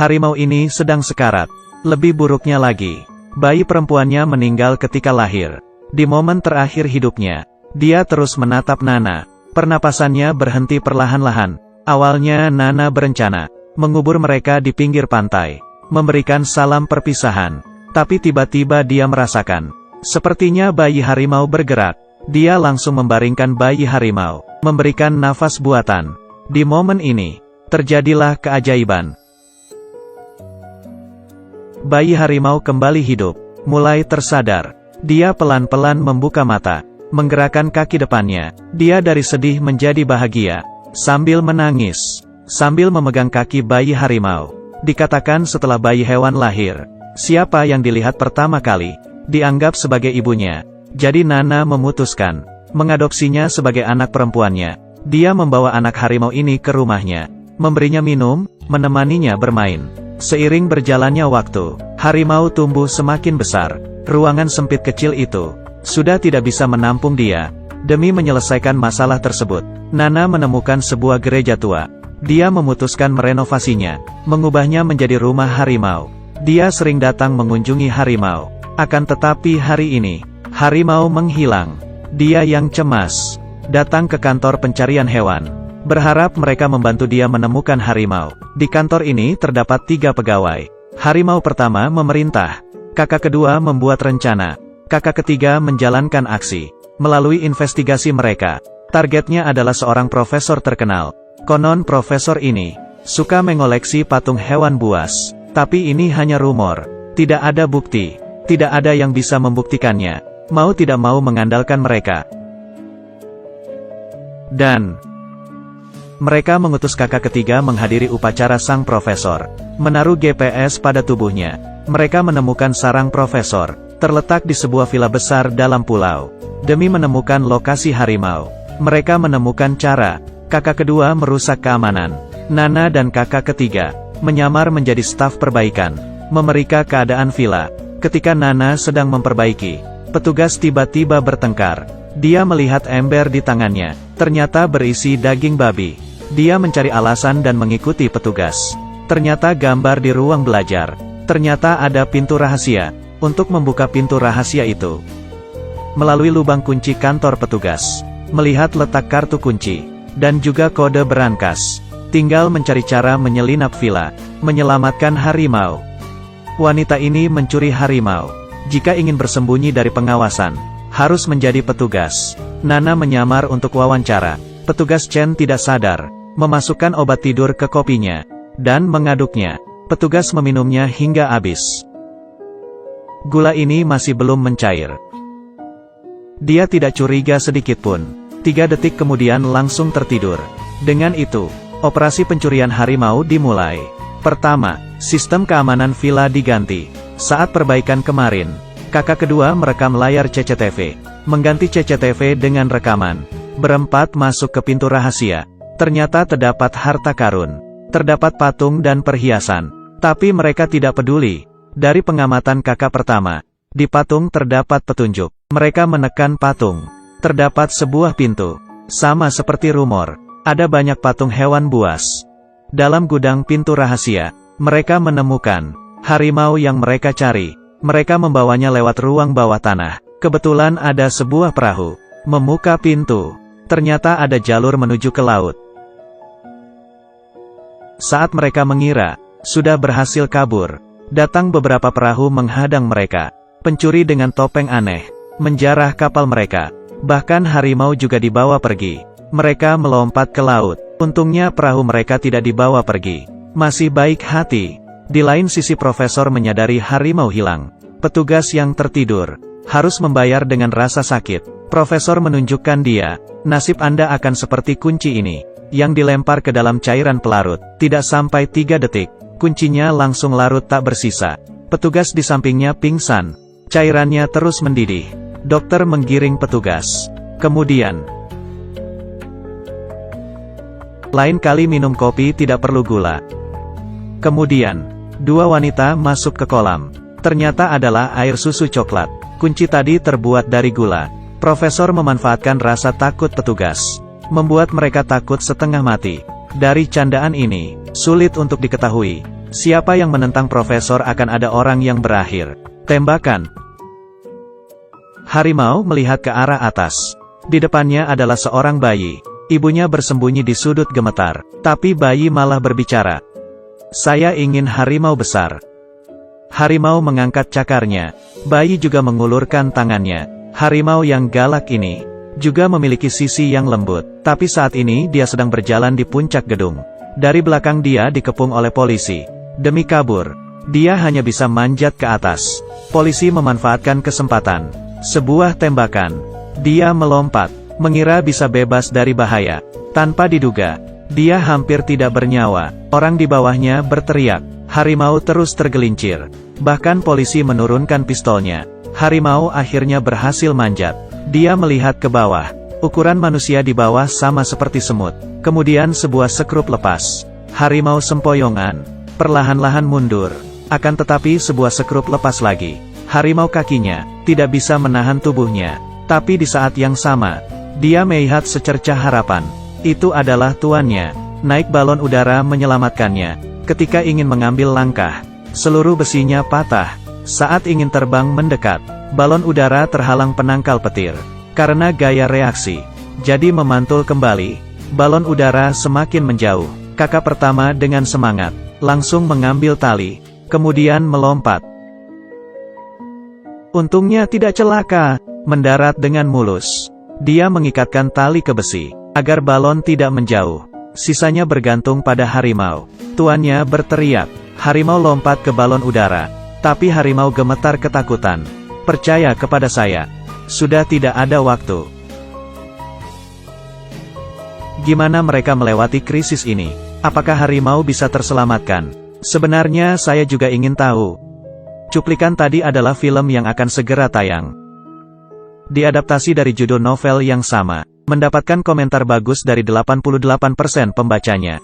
Harimau ini sedang sekarat. Lebih buruknya lagi, bayi perempuannya meninggal ketika lahir. Di momen terakhir hidupnya, dia terus menatap Nana. Pernapasannya berhenti perlahan-lahan. Awalnya Nana berencana mengubur mereka di pinggir pantai, memberikan salam perpisahan. Tapi tiba-tiba dia merasakan, sepertinya bayi harimau bergerak. Dia langsung membaringkan bayi harimau, memberikan nafas buatan. Di momen ini, terjadilah keajaiban. Bayi harimau kembali hidup, mulai tersadar. Dia pelan-pelan membuka mata, menggerakkan kaki depannya. Dia dari sedih menjadi bahagia, sambil menangis, sambil memegang kaki bayi harimau. Dikatakan setelah bayi hewan lahir, siapa yang dilihat pertama kali, dianggap sebagai ibunya. Jadi Nana memutuskan mengadopsinya sebagai anak perempuannya. Dia membawa anak harimau ini ke rumahnya, memberinya minum, menemaninya bermain. Seiring berjalannya waktu, harimau tumbuh semakin besar. Ruangan sempit kecil itu sudah tidak bisa menampung dia. Demi menyelesaikan masalah tersebut, Nana menemukan sebuah gereja tua. Dia memutuskan merenovasinya, mengubahnya menjadi rumah harimau. Dia sering datang mengunjungi harimau. Akan tetapi hari ini, harimau menghilang. Dia yang cemas datang ke kantor pencarian hewan, berharap mereka membantu dia menemukan harimau. Di kantor ini terdapat 3 pegawai. Harimau pertama memerintah, kakak kedua membuat rencana, kakak ketiga menjalankan aksi. Melalui investigasi mereka, targetnya adalah seorang profesor terkenal. Konon profesor ini suka mengoleksi patung hewan buas. Tapi ini hanya rumor, tidak ada bukti, tidak ada yang bisa membuktikannya. Mau tidak mau mengandalkan mereka. Dan mereka mengutus kakak ketiga menghadiri upacara sang profesor, menaruh GPS pada tubuhnya. Mereka menemukan sarang profesor, terletak di sebuah villa besar dalam pulau. Demi menemukan lokasi harimau, mereka menemukan cara. Kakak kedua merusak keamanan. Nana dan kakak ketiga menyamar menjadi staf perbaikan, memeriksa keadaan villa. Ketika Nana sedang memperbaiki, petugas tiba-tiba bertengkar. Dia melihat ember di tangannya, ternyata berisi daging babi. Dia mencari alasan dan mengikuti petugas. Ternyata gambar di ruang belajar. Ternyata ada pintu rahasia. Untuk membuka pintu rahasia itu, melalui lubang kunci kantor petugas, melihat letak kartu kunci, dan juga kode berangkas. Tinggal mencari cara menyelinap villa, menyelamatkan harimau. Wanita ini mencuri harimau. Jika ingin bersembunyi dari pengawasan, harus menjadi petugas. Nana menyamar untuk wawancara. Petugas Chen tidak sadar, memasukkan obat tidur ke kopinya, dan mengaduknya. Petugas meminumnya hingga habis. Gula ini masih belum mencair. Dia tidak curiga sedikitpun. 3 detik kemudian langsung tertidur. Dengan itu, operasi pencurian harimau dimulai. Pertama, sistem keamanan villa diganti. Saat perbaikan kemarin, kakak kedua merekam layar CCTV, mengganti CCTV dengan rekaman. Berempat masuk ke pintu rahasia. Ternyata terdapat harta karun, terdapat patung dan perhiasan. Tapi mereka tidak peduli. Dari pengamatan kakak pertama, di patung terdapat petunjuk. Mereka menekan patung. Terdapat sebuah pintu. Sama seperti rumor, ada banyak patung hewan buas. Dalam gudang pintu rahasia, mereka menemukan harimau yang mereka cari. Mereka membawanya lewat ruang bawah tanah. Kebetulan ada sebuah perahu. Membuka pintu, ternyata ada jalur menuju ke laut. Saat mereka mengira sudah berhasil kabur, datang beberapa perahu menghadang mereka. Pencuri dengan topeng aneh menjarah kapal mereka. Bahkan harimau juga dibawa pergi. Mereka melompat ke laut. Untungnya perahu mereka tidak dibawa pergi. Masih baik hati. Di lain sisi profesor menyadari harimau hilang. Petugas yang tertidur harus membayar dengan rasa sakit. Profesor menunjukkan dia, nasib Anda akan seperti kunci ini, yang dilempar ke dalam cairan pelarut. Tidak sampai 3 detik, kuncinya langsung larut tak bersisa. Petugas di sampingnya pingsan. Cairannya terus mendidih. Dokter menggiring petugas. Kemudian, lain kali minum kopi tidak perlu gula. Kemudian, 2 wanita masuk ke kolam. Ternyata adalah air susu coklat. Kunci tadi terbuat dari gula. Profesor memanfaatkan rasa takut petugas, membuat mereka takut setengah mati. Dari candaan ini, sulit untuk diketahui Siapa yang menentang profesor akan ada orang yang berakhir. Tembakan. Harimau melihat ke arah atas. Di depannya adalah seorang bayi. Ibunya bersembunyi di sudut gemetar. Tapi bayi malah berbicara. Saya ingin harimau besar. Harimau mengangkat cakarnya. Bayi juga mengulurkan tangannya. Harimau yang galak ini juga memiliki sisi yang lembut. Tapi saat ini dia sedang berjalan di puncak gedung. Dari belakang dia dikepung oleh polisi. Demi kabur, dia hanya bisa manjat ke atas. Polisi memanfaatkan kesempatan. Sebuah tembakan. Dia melompat, mengira bisa bebas dari bahaya. Tanpa diduga, dia hampir tidak bernyawa. Orang di bawahnya berteriak. Harimau terus tergelincir. Bahkan polisi menurunkan pistolnya. Harimau akhirnya berhasil manjat. Dia melihat ke bawah. Ukuran manusia di bawah sama seperti semut. Kemudian sebuah sekrup lepas. Harimau sempoyongan. Perlahan-lahan mundur. Akan tetapi sebuah sekrup lepas lagi. Harimau kakinya tidak bisa menahan tubuhnya. Tapi di saat yang sama, dia melihat secercah harapan. Itu adalah tuannya. Naik balon udara menyelamatkannya. Ketika ingin mengambil langkah, seluruh besinya patah. Saat ingin terbang mendekat, balon udara terhalang penangkal petir. Karena gaya reaksi, jadi memantul kembali. Balon udara semakin menjauh. Kakak pertama dengan semangat langsung mengambil tali, kemudian melompat. Untungnya tidak celaka, mendarat dengan mulus. Dia mengikatkan tali ke besi, agar balon tidak menjauh. Sisanya bergantung pada harimau. Tuannya berteriak. Harimau lompat ke balon udara. Tapi harimau gemetar ketakutan. Percaya kepada saya. Sudah tidak ada waktu. Gimana mereka melewati krisis ini? Apakah harimau bisa terselamatkan? Sebenarnya saya juga ingin tahu. Cuplikan tadi adalah film yang akan segera tayang. Diadaptasi dari judul novel yang sama. Mendapatkan komentar bagus dari 88% pembacanya.